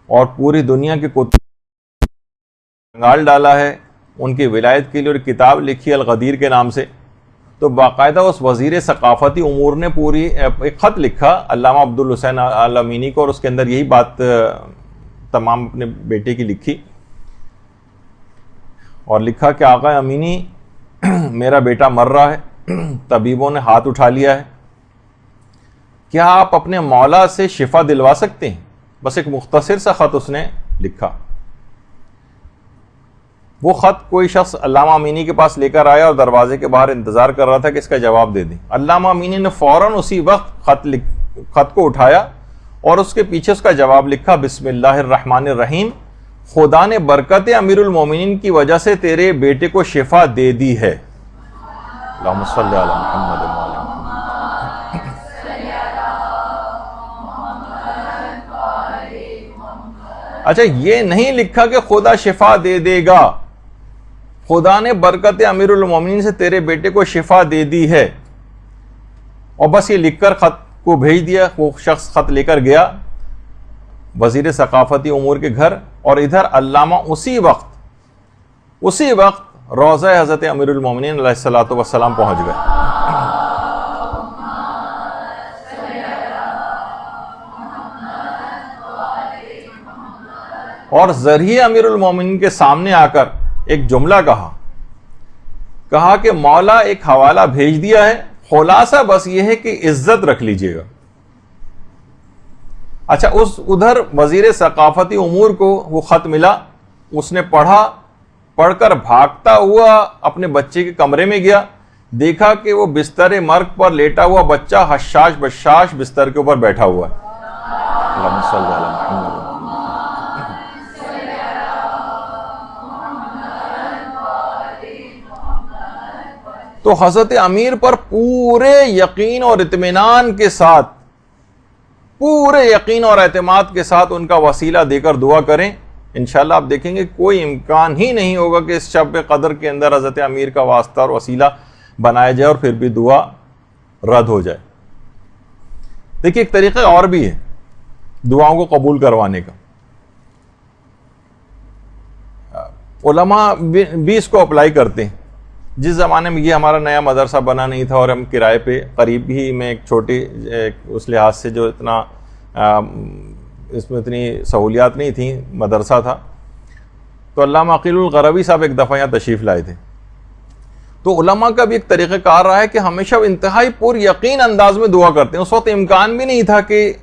اور پوری دنیا کے کتب کنگال ڈالا ہے، ان کی ولایت کے لیے اور کتاب لکھی الغدیر کے نام سے۔ تو باقاعدہ اس وزیر ثقافتی امور نے پوری ایک خط لکھا علامہ عبد الحسین الامینی کو، اور اس کے اندر یہی بات تمام اپنے بیٹے کی لکھی، اور لکھا کہ آقا امینی میرا بیٹا مر رہا ہے، طبیبوں نے ہاتھ اٹھا لیا ہے، کیا آپ اپنے مولا سے شفا دلوا سکتے ہیں؟ بس ایک مختصر سا خط اس نے لکھا۔ وہ خط کوئی شخص علامہ امینی کے پاس لے کر آیا اور دروازے کے باہر انتظار کر رہا تھا کہ اس کا جواب دے دیں۔ علامہ امینی نے فوراً اسی وقت خط کو اٹھایا اور اس کے پیچھے اس کا جواب لکھا، بسم اللہ الرحمن الرحیم، خدا نے برکت امیر المومنین کی وجہ سے تیرے بیٹے کو شفا دے دی ہے۔ اللہم صلی علی محمد۔ اچھا، یہ نہیں لکھا کہ خدا شفا دے دے گا، خدا نے برکت امیر المومنین سے تیرے بیٹے کو شفا دے دی ہے، اور بس یہ لکھ کر خط کو بھیج دیا۔ وہ شخص خط لے کر گیا وزیر ثقافتی امور کے گھر، اور ادھر علامہ اسی وقت روضہ حضرت امیر المومنین علیہ الصلوۃ والسلام پہنچ گئے۔ اور ذریعے امیر المومنین کے سامنے آ کر ایک جملہ کہا کہ مولا ایک حوالہ بھیج دیا ہے، خلاصہ بس یہ ہے کہ عزت رکھ لیجئے گا۔ اچھا، ادھر وزیر ثقافتی امور کو وہ خط ملا، اس نے پڑھ کر بھاگتا ہوا اپنے بچے کے کمرے میں گیا، دیکھا کہ وہ بستر مرگ پر لیٹا ہوا بچہ حشاش بشاش بستر کے اوپر بیٹھا ہوا ہے۔ اللہم صلی علی محمد۔ تو حضرت امیر پر پورے یقین اور اطمینان کے ساتھ، پورے یقین اور اعتماد کے ساتھ ان کا وسیلہ دے کر دعا کریں، انشاءاللہ آپ دیکھیں گے کوئی امکان ہی نہیں ہوگا کہ اس شب قدر کے اندر حضرت امیر کا واسطہ اور وسیلہ بنایا جائے اور پھر بھی دعا رد ہو جائے۔ دیکھیے ایک طریقہ اور بھی ہے دعاؤں کو قبول کروانے کا. علماء بھی اس کو اپلائی کرتے ہیں. جس زمانے میں یہ ہمارا نیا مدرسہ بنا نہیں تھا اور ہم کرائے پہ قریب ہی میں ایک چھوٹی اس لحاظ سے جو اتنا اس میں اتنی سہولیات نہیں تھیں مدرسہ تھا, تو علامہ عقیل الغروی صاحب ایک دفعہ یہاں تشریف لائے تھے. تو علماء کا بھی ایک طریقہ کار رہا ہے کہ ہمیشہ انتہائی پر یقین انداز میں دعا کرتے ہیں. اس وقت امکان بھی نہیں تھا کہ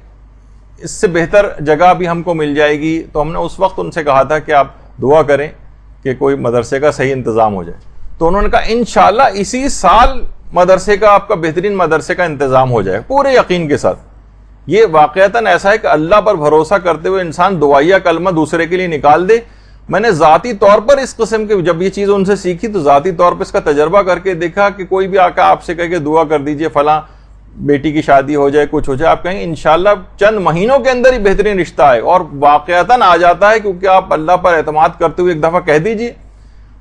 اس سے بہتر جگہ بھی ہم کو مل جائے گی, تو ہم نے اس وقت ان سے کہا تھا کہ آپ دعا کریں کہ کوئی مدرسے کا صحیح انتظام ہو جائے. تو انہوں نے کہا انشاءاللہ اسی سال مدرسے کا آپ کا بہترین مدرسے کا انتظام ہو جائے, پورے یقین کے ساتھ. یہ واقعتاً ایسا ہے کہ اللہ پر بھروسہ کرتے ہوئے انسان دعائیہ کلمہ دوسرے کے لیے نکال دے. میں نے ذاتی طور پر اس قسم کی جب یہ چیز ان سے سیکھی تو ذاتی طور پر اس کا تجربہ کر کے دیکھا کہ کوئی بھی آقا آپ سے کہے کہ دعا کر دیجئے فلاں بیٹی کی شادی ہو جائے, کچھ ہو جائے, آپ کہیں انشاءاللہ چند مہینوں کے اندر ہی بہترین رشتہ ہے, اور واقعتاً آ جاتا ہے کیونکہ آپ اللہ پر اعتماد کرتے ہوئے ایک دفعہ کہہ دیجئے.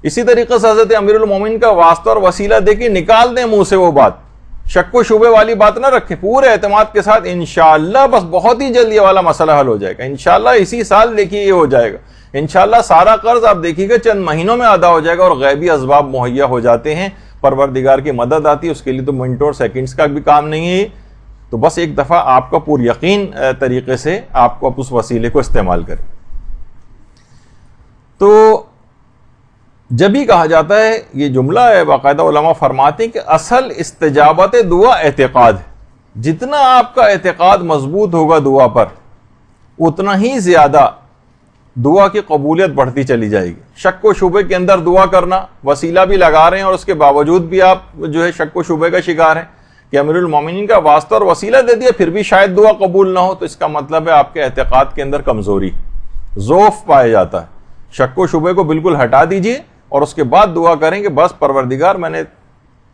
اسی طریقے سے حضرت امیر المومنین کا واسطہ اور وسیلہ دے کے نکال دیں منہ سے وہ بات, شک و شبے والی بات نہ رکھیں, پورے اعتماد کے ساتھ انشاءاللہ بس بہت ہی جلد یہ والا مسئلہ حل ہو جائے گا, انشاءاللہ اسی سال دیکھیے یہ ہو جائے گا, انشاءاللہ سارا قرض آپ دیکھیے گا چند مہینوں میں ادا ہو جائے گا, اور غیبی اسباب مہیا ہو جاتے ہیں, پروردگار کی مدد آتی ہے, اس کے لیے تو منٹوں اور سیکنڈز کا بھی کام نہیں ہے. تو بس ایک دفعہ آپ کا پر یقین طریقے سے آپ کو اس وسیلے کو استعمال کریں. تو جب ہی کہا جاتا ہے, یہ جملہ ہے باقاعدہ علماء فرماتے ہیں کہ اصل استجابت دعا اعتقاد ہے. جتنا آپ کا اعتقاد مضبوط ہوگا دعا پر, اتنا ہی زیادہ دعا کی قبولیت بڑھتی چلی جائے گی. شک و شبے کے اندر دعا کرنا, وسیلہ بھی لگا رہے ہیں اور اس کے باوجود بھی آپ جو ہے شک و شبے کا شکار ہیں کہ امیر المومنین کا واسطہ اور وسیلہ دے دیا پھر بھی شاید دعا قبول نہ ہو, تو اس کا مطلب ہے آپ کے اعتقاد کے اندر کمزوری, ضعف پایا جاتا ہے. شک و شبے کو بالکل ہٹا دیجئے اور اس کے بعد دعا کریں کہ بس پروردگار میں نے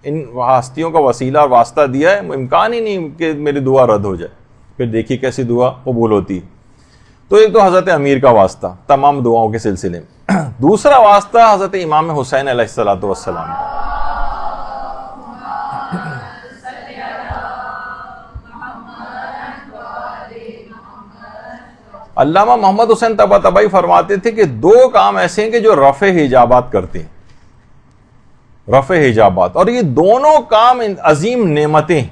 ان ہستیوں کا وسیلہ اور واسطہ دیا ہے, امکان ہی نہیں کہ میری دعا رد ہو جائے. پھر دیکھیے کیسی دعا قبول ہوتی ہے. تو ایک تو حضرت امیر کا واسطہ تمام دعاؤں کے سلسلے میں. دوسرا واسطہ حضرت امام حسین علیہ السلام. علامہ محمد حسین طباطبائی فرماتے تھے کہ دو کام ایسے ہیں کہ جو رفع حجابات کرتے ہیں, رفع حجابات, اور یہ دونوں کام عظیم نعمتیں.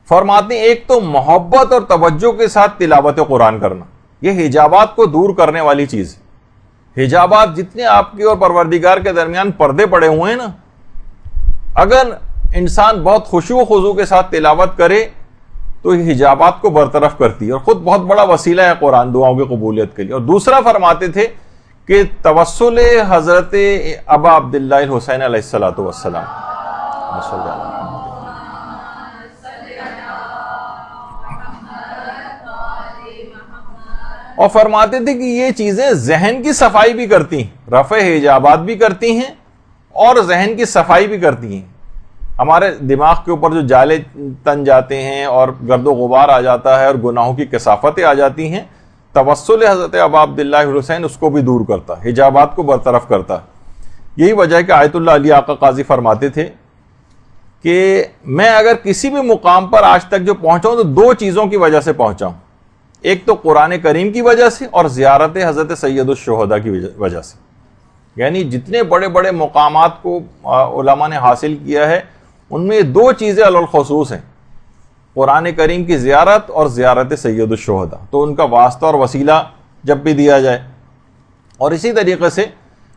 فرماتے ہیں ایک تو محبت اور توجہ کے ساتھ تلاوت قرآن کرنا, یہ حجابات کو دور کرنے والی چیز ہے. حجابات جتنے آپ کے اور پروردگار کے درمیان پردے پڑے ہوئے ہیں نا, اگر انسان بہت خشوع و خضوع کے ساتھ تلاوت کرے تو یہ حجابات کو برطرف کرتی ہے, اور خود بہت بڑا وسیلہ ہے قرآن دعاؤں کی قبولیت کے لیے. اور دوسرا فرماتے تھے کہ توسل حضرت ابا عبداللہ الحسین علیہ السلام. اور فرماتے تھے کہ یہ چیزیں ذہن کی صفائی بھی کرتی ہیں, رفع حجابات بھی کرتی ہیں اور ذہن کی صفائی بھی کرتی ہیں. ہمارے دماغ کے اوپر جو جالے تن جاتے ہیں اور گرد و غبار آ جاتا ہے اور گناہوں کی کثافتیں آ جاتی ہیں, توسل حضرت ابا عبداللہ حسین اس کو بھی دور کرتا ہے, حجابات کو برطرف کرتا ہے. یہی وجہ ہے کہ آیت اللہ علی آقا قاضی فرماتے تھے کہ میں اگر کسی بھی مقام پر آج تک جو پہنچا ہوں تو دو چیزوں کی وجہ سے پہنچا ہوں, ایک تو قرآن کریم کی وجہ سے اور زیارت حضرت سید الشہداء کی وجہ سے. یعنی جتنے بڑے بڑے مقامات کو علماء نے حاصل کیا ہے ان میں دو چیزیں علی الخصوص ہیں, قرآن کریم کی زیارت اور زیارت سید الشہداء. تو ان کا واسطہ اور وسیلہ جب بھی دیا جائے. اور اسی طریقے سے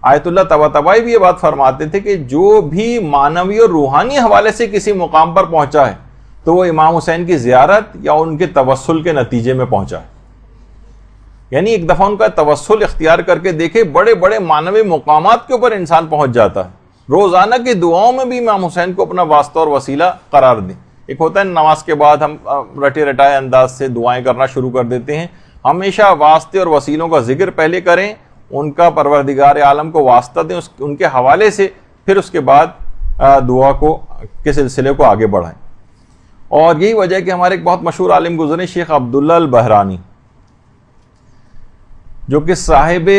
آیت اللہ طباطبائی بھی یہ بات فرماتے تھے کہ جو بھی معنوی اور روحانی حوالے سے کسی مقام پر پہنچا ہے تو وہ امام حسین کی زیارت یا ان کے توسل کے نتیجے میں پہنچا ہے. یعنی ایک دفعہ ان کا توسل اختیار کر کے دیکھے, بڑے بڑے معنوی مقامات کے اوپر انسان پہنچ جاتا ہے. روزانہ کی دعاؤں میں بھی امام حسین کو اپنا واسطہ اور وسیلہ قرار دیں. ایک ہوتا ہے نماز کے بعد ہم رٹے رٹائے انداز سے دعائیں کرنا شروع کر دیتے ہیں, ہمیشہ واسطے اور وسیلوں کا ذکر پہلے کریں, ان کا پروردگار عالم کو واسطہ دیں ان کے حوالے سے, پھر اس کے بعد دعا کو کے سلسلے کو آگے بڑھائیں. اور یہی وجہ ہے کہ ہمارے ایک بہت مشہور عالم گزرے شیخ عبداللہ البحرانی, جو کہ صاحب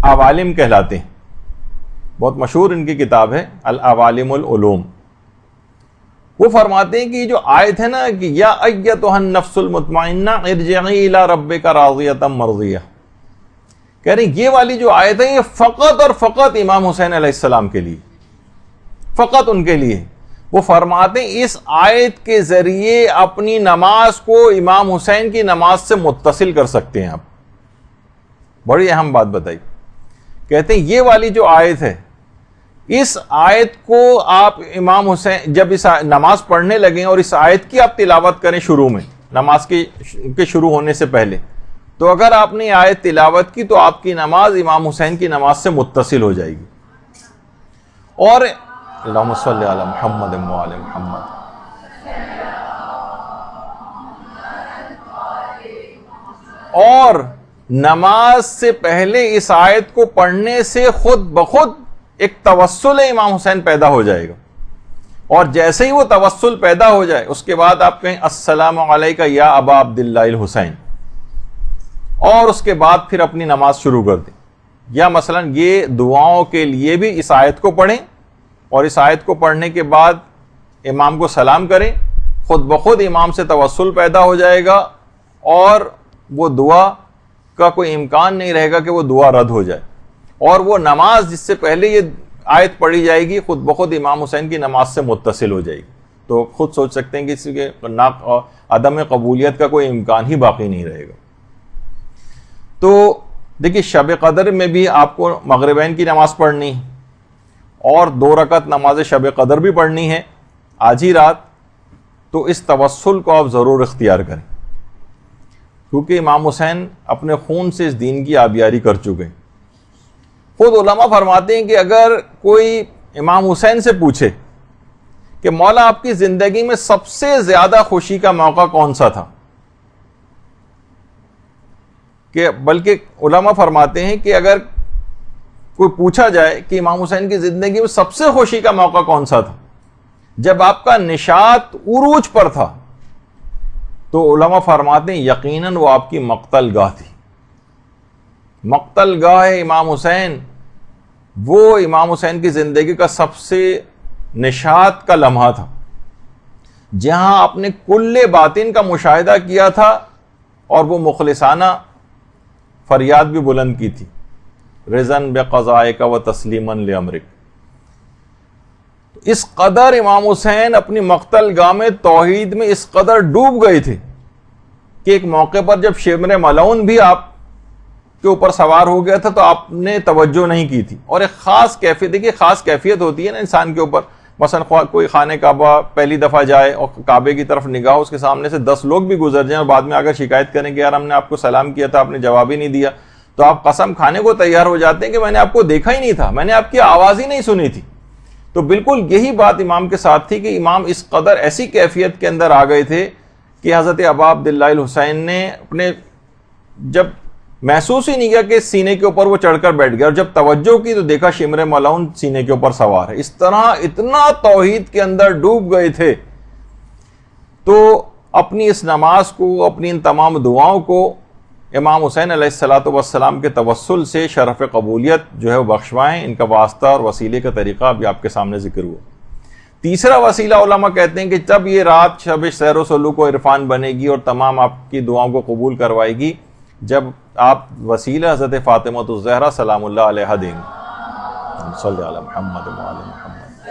عوالم کہلاتے ہیں, بہت مشہور ان کی کتاب ہے العوالم العلوم. وہ فرماتے ہیں کہ یہ جو آیت ہے نا کہ یا ایتھا النفس المطمئنہ ارجعی الی ربک راضیۃ مرضیہ، کہہ رہے ہیں یہ والی جو آیت ہے یہ فقط اور فقط امام حسین علیہ السلام کے لیے، فقط ان کے لیے۔ وہ فرماتے ہیں اس آیت کے ذریعے اپنی نماز کو امام حسین کی نماز سے متصل کر سکتے ہیں آپ۔ بڑی اہم بات بتائی، کہتے ہیں یہ والی جو آیت ہے، اس آیت کو آپ امام حسین جب اس نماز پڑھنے لگیں اور اس آیت کی آپ تلاوت کریں شروع میں، نماز کے شروع ہونے سے پہلے، تو اگر آپ نے آیت تلاوت کی تو آپ کی نماز امام حسین کی نماز سے متصل ہو جائے گی۔ اور اللہم صلی علی محمد وعلی محمد، اور نماز سے پہلے اس آیت کو پڑھنے سے خود بخود ایک توسل امام حسین پیدا ہو جائے گا، اور جیسے ہی وہ توسل پیدا ہو جائے اس کے بعد آپ کہیں السلام علیکہ یا ابا عبداللہ الحسین، اور اس کے بعد پھر اپنی نماز شروع کر دیں۔ یا مثلا یہ دعاؤں کے لیے بھی اس آیت کو پڑھیں، اور اس آیت کو پڑھنے کے بعد امام کو سلام کریں، خود بخود امام سے توسل پیدا ہو جائے گا، اور وہ دعا کا کوئی امکان نہیں رہے گا کہ وہ دعا رد ہو جائے، اور وہ نماز جس سے پہلے یہ آیت پڑھی جائے گی خود بخود امام حسین کی نماز سے متصل ہو جائے گی۔ تو خود سوچ سکتے ہیں کہ اس کے عدم قبولیت کا کوئی امکان ہی باقی نہیں رہے گا۔ تو دیکھیے شب قدر میں بھی آپ کو مغربین کی نماز پڑھنی ہے، اور 2 رکعت نماز شب قدر بھی پڑھنی ہے آج ہی رات، تو اس توسل کو آپ ضرور اختیار کریں، کیونکہ امام حسین اپنے خون سے اس دین کی آبیاری کر چکے ہیں۔ خود علماء فرماتے ہیں کہ اگر کوئی امام حسین سے پوچھے کہ مولا آپ کی زندگی میں سب سے زیادہ خوشی کا موقع کون سا تھا، کہ بلکہ علماء فرماتے ہیں کہ اگر کوئی پوچھا جائے کہ امام حسین کی زندگی میں سب سے خوشی کا موقع کون سا تھا جب آپ کا نشاط عروج پر تھا، تو علماء فرماتے ہیں یقیناً وہ آپ کی مقتل گاہ تھی۔ مقتل گاہ امام حسین وہ امام حسین کی زندگی کا سب سے نشاط کا لمحہ تھا، جہاں آپ نے کل باطن کا مشاہدہ کیا تھا، اور وہ مخلصانہ فریاد بھی بلند کی تھی، رضن بقضائک و تسلیما لامرک۔ اس قدر امام حسین اپنی مقتل گاہ میں توحید میں اس قدر ڈوب گئے تھے کہ ایک موقع پر جب شمر ملعون بھی آپ کے اوپر سوار ہو گیا تھا تو آپ نے توجہ نہیں کی تھی، اور ایک خاص کیفیت، دیکھیے خاص کیفیت ہوتی ہے نا انسان کے اوپر، مثلا کوئی خانہ کعبہ پہلی دفعہ جائے اور کعبے کی طرف نگاہ، اس کے سامنے سے 10 لوگ بھی گزر جائیں اور بعد میں اگر شکایت کریں کہ یار ہم نے آپ کو سلام کیا تھا آپ نے جواب ہی نہیں دیا، تو آپ قسم کھانے کو تیار ہو جاتے ہیں کہ میں نے آپ کو دیکھا ہی نہیں تھا، میں نے آپ کی آواز ہی نہیں سنی تھی۔ تو بالکل یہی بات امام کے ساتھ تھی کہ امام اس قدر ایسی کیفیت کے اندر آ گئے تھے کہ حضرت ابا عبداللہ الحسین نے اپنے جب محسوس ہی نہیں کیا کہ سینے کے اوپر وہ چڑھ کر بیٹھ گیا، اور جب توجہ کی تو دیکھا شمر ملعون سینے کے اوپر سوار ہے۔ اس طرح اتنا توحید کے اندر ڈوب گئے تھے، تو اپنی اس نماز کو، اپنی ان تمام دعاؤں کو امام حسین علیہ الصلوۃ والسلام کے توسل سے شرف قبولیت جو ہے وہ بخشوائیں۔ ان کا واسطہ اور وسیلے کا طریقہ ابھی آپ کے سامنے ذکر ہوا۔ تیسرا وسیلہ علماء کہتے ہیں کہ جب یہ رات شب سیر و سلوک و عرفان بنے گی اور تمام آپ کی دعاؤں کو قبول کروائے گی، جب آپ وسیلہ حضرت فاطمہ الزہرا سلام اللہ علیہا دیں گے۔ صلی علی محمد وعلی محمد۔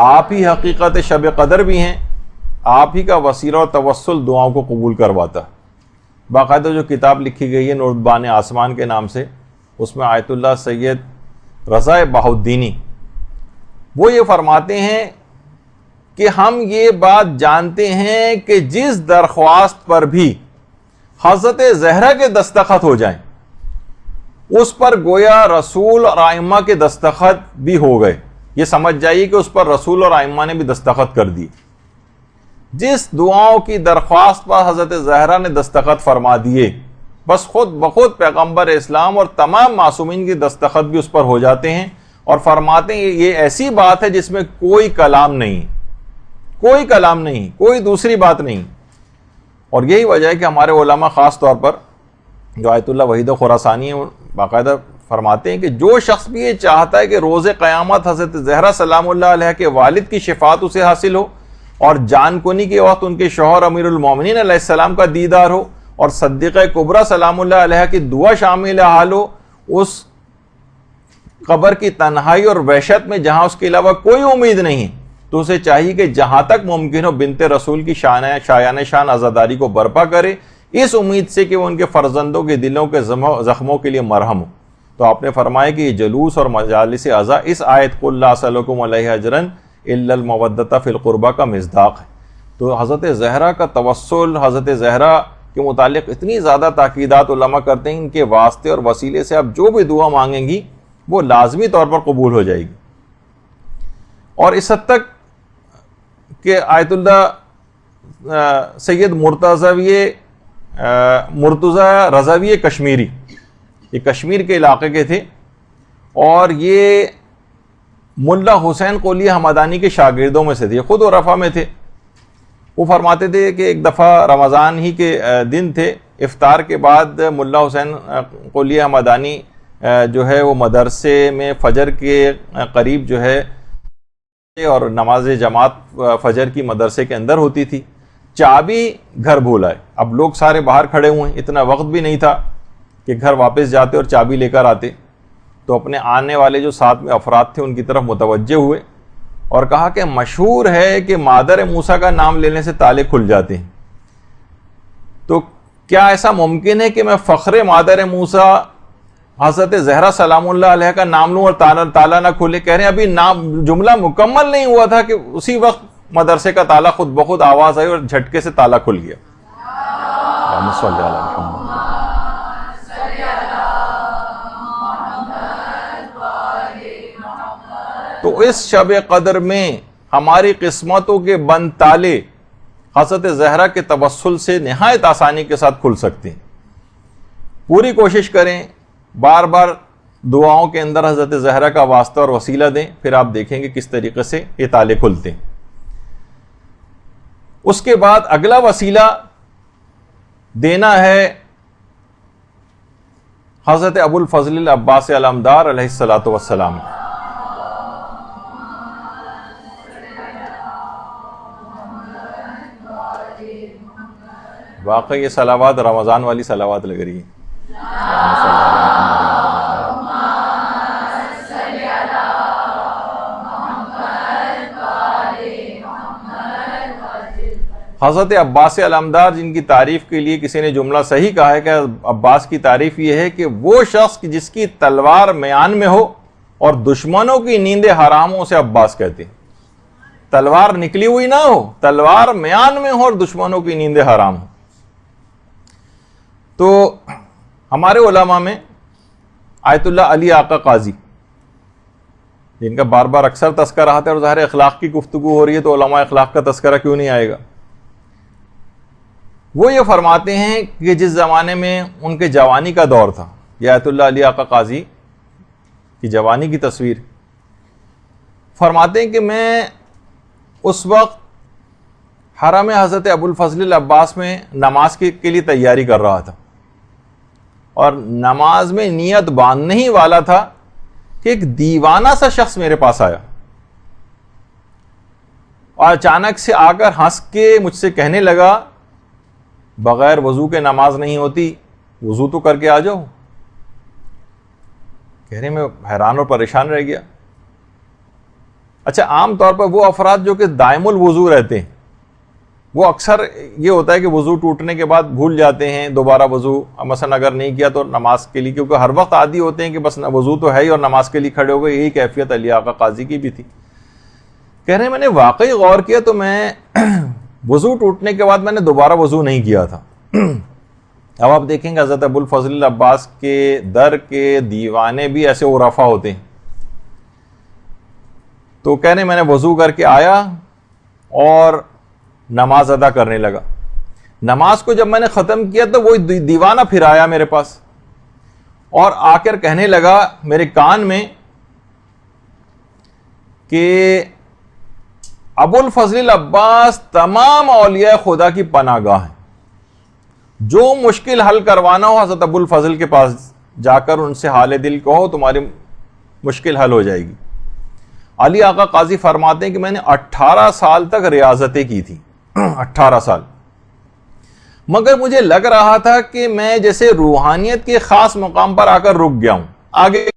آپ ہی حقیقت شب قدر بھی ہیں، آپ ہی کا وسیلہ اور توسل دعاؤں کو قبول کرواتا ہے۔ باقاعدہ جو کتاب لکھی گئی ہے نوردبان آسمان کے نام سے، اس میں آیت اللہ سید رضا بہاؤالدینی وہ یہ فرماتے ہیں کہ ہم یہ بات جانتے ہیں کہ جس درخواست پر بھی حضرت زہرا کے دستخط ہو جائیں اس پر گویا رسول اور ائمہ کے دستخط بھی ہو گئے۔ یہ سمجھ جائیے کہ اس پر رسول اور ائمہ نے بھی دستخط کر دی۔ جس دعاؤں کی درخواست پر حضرت زہرا نے دستخط فرما دیے، بس خود بخود پیغمبر اسلام اور تمام معصومین کی دستخط بھی اس پر ہو جاتے ہیں، اور فرماتے ہیں یہ ایسی بات ہے جس میں کوئی کلام نہیں، کوئی کلام نہیں، کوئی دوسری بات نہیں۔ اور یہی وجہ ہے کہ ہمارے علماء خاص طور پر جو آیت اللہ وحید خراسانی ہیں باقاعدہ فرماتے ہیں کہ جو شخص بھی یہ چاہتا ہے کہ روز قیامت حضرت زہرا سلام اللہ علیہ کے والد کی شفاعت اسے حاصل ہو اور جان کنی کے وقت ان کے شوہر امیر المومنین علیہ السلام کا دیدار ہو اور صدیقہ کبریٰ سلام اللہ علیہ کی دعا شامل حال ہو اس قبر کی تنہائی اور وحشت میں جہاں اس کے علاوہ کوئی امید نہیں، تو اسے چاہیے کہ جہاں تک ممکن ہو بنت رسول کی شایان شان عزاداری کو برپا کرے، اس امید سے کہ وہ ان کے فرزندوں کے دلوں کے زخموں کے لیے مرہم ہو۔ تو آپ نے فرمایا کہ یہ جلوس اور مجالس عزا اس آیت قل لا اسألکم علیہ اجرا الا المودۃ فی القربى کا مصداق ہے۔ تو حضرت زہرا کا توسل، حضرت زہرا کے متعلق اتنی زیادہ تاکیدات علماء کرتے ہیں، ان کے واسطے اور وسیلے سے آپ جو بھی دعا مانگیں گی وہ لازمی طور پر قبول ہو جائے گی۔ اور اس حد تک کہ آیت اللہ سید مرتضی رضوی کشمیری، یہ کشمیر کے علاقے کے تھے اور یہ ملا حسین قلی حمدانی کے شاگردوں میں سے تھے، خود عرفہ میں تھے۔ وہ فرماتے تھے کہ ایک دفعہ رمضان ہی کے دن تھے، افطار کے بعد ملا حسین قلی حمدانی جو ہے وہ مدرسے میں فجر کے قریب جو ہے اور نماز جماعت فجر کی مدرسے کے اندر ہوتی تھی، چابی گھر بھول آئے۔ اب لوگ سارے باہر کھڑے ہوئے ہیں، اتنا وقت بھی نہیں تھا کہ گھر واپس جاتے اور چابی لے کر آتے، تو اپنے آنے والے جو ساتھ میں افراد تھے ان کی طرف متوجہ ہوئے اور کہا کہ مشہور ہے کہ مادر موسیٰ کا نام لینے سے تالے کھل جاتے ہیں، تو کیا ایسا ممکن ہے کہ میں فخر مادر موسیٰ حضرت زہرا سلام اللہ علیہ کا نام لوں اور تالا نہ کھلے؟ کہہ رہے ہیں ابھی نام جملہ مکمل نہیں ہوا تھا کہ اسی وقت مدرسے کا تالا خود بخود آواز آئی اور جھٹکے سے تالا کھل گیا۔ اللہم صلی علی محمد۔ تو اس شب قدر میں ہماری قسمتوں کے بند تالے حضرت زہرا کے توسل سے نہایت آسانی کے ساتھ کھل سکتے ہیں۔ پوری کوشش کریں، بار بار دعاؤں کے اندر حضرت زہرا کا واسطہ اور وسیلہ دیں، پھر آپ دیکھیں گے کس طریقے سے یہ تالے کھلتے ہیں۔ اس کے بعد اگلا وسیلہ دینا ہے حضرت ابو الفضل العباس علمدار علیہ الصلاۃ والسلام۔ واقعی یہ صلوات رمضان والی صلوات لگ رہی ہے۔ حضرت عباس علمدار جن کی تعریف کے لیے کسی نے جملہ صحیح کہا ہے کہ عباس کی تعریف یہ ہے کہ وہ شخص جس کی تلوار میان میں ہو اور دشمنوں کی نیندیں حرام ہو، اسے عباس کہتے ہیں۔ تلوار نکلی ہوئی نہ ہو، تلوار میان میں ہو اور دشمنوں کی نیندیں حرام ہو۔ تو ہمارے علماء میں آیت اللہ علی آقا قاضی، جن کا بار بار اکثر تذکرہ آتا ہے، اور ظاہر اخلاق کی گفتگو ہو رہی ہے تو علماء اخلاق کا تذکرہ کیوں نہیں آئے گا؟ وہ یہ فرماتے ہیں کہ جس زمانے میں ان کے جوانی کا دور تھا، یہ آیت اللہ علی آقا قاضی کی جوانی کی تصویر، فرماتے ہیں کہ میں اس وقت حرم حضرت ابو الفضل العباس میں نماز کے لیے تیاری کر رہا تھا، اور نماز میں نیت باندھنے ہی والا تھا کہ ایک دیوانہ سا شخص میرے پاس آیا اور اچانک سے آ کر ہنس کے مجھ سے کہنے لگا بغیر وضو کے نماز نہیں ہوتی، وضو تو کر کے آ جاؤ۔ کہہ رہے میں حیران اور پریشان رہ گیا۔ اچھا، عام طور پر وہ افراد جو کہ دائم الوضو رہتے ہیں، وہ اکثر یہ ہوتا ہے کہ وضو ٹوٹنے کے بعد بھول جاتے ہیں دوبارہ وضو، مثلا اگر نہیں کیا تو نماز کے لیے، کیونکہ ہر وقت عادی ہوتے ہیں کہ بس وضو تو ہے ہی اور نماز کے لیے کھڑے ہو گئے۔ یہی کیفیت علی آقا قاضی کی بھی تھی۔ کہہ رہے ہیں میں نے واقعی غور کیا تو میں وضو ٹوٹنے کے بعد میں نے دوبارہ وضو نہیں کیا تھا۔ اب آپ دیکھیں گے حضرت ابو الفضل العباس کے در کے دیوانے بھی ایسے عرفا ہوتے ہیں۔ تو کہہ رہے میں نے وضو کر کے آیا اور نماز ادا کرنے لگا۔ نماز کو جب میں نے ختم کیا تو وہ دیوانہ پھر آیا میرے پاس اور آ کر کہنے لگا میرے کان میں کہ ابو الفضل العباس تمام اولیاء خدا کی پناہ گاہ ہیں، جو مشکل حل کروانا ہو حضرت ابو الفضل کے پاس جا کر ان سے حال دل کہو، تمہاری مشکل حل ہو جائے گی۔ علی آقا قاضی فرماتے ہیں کہ میں نے 18 سال تک ریاضتیں کی تھی، 18 سال، مگر مجھے لگ رہا تھا کہ میں جیسے روحانیت کے خاص مقام پر آ کر رک گیا ہوں، آگے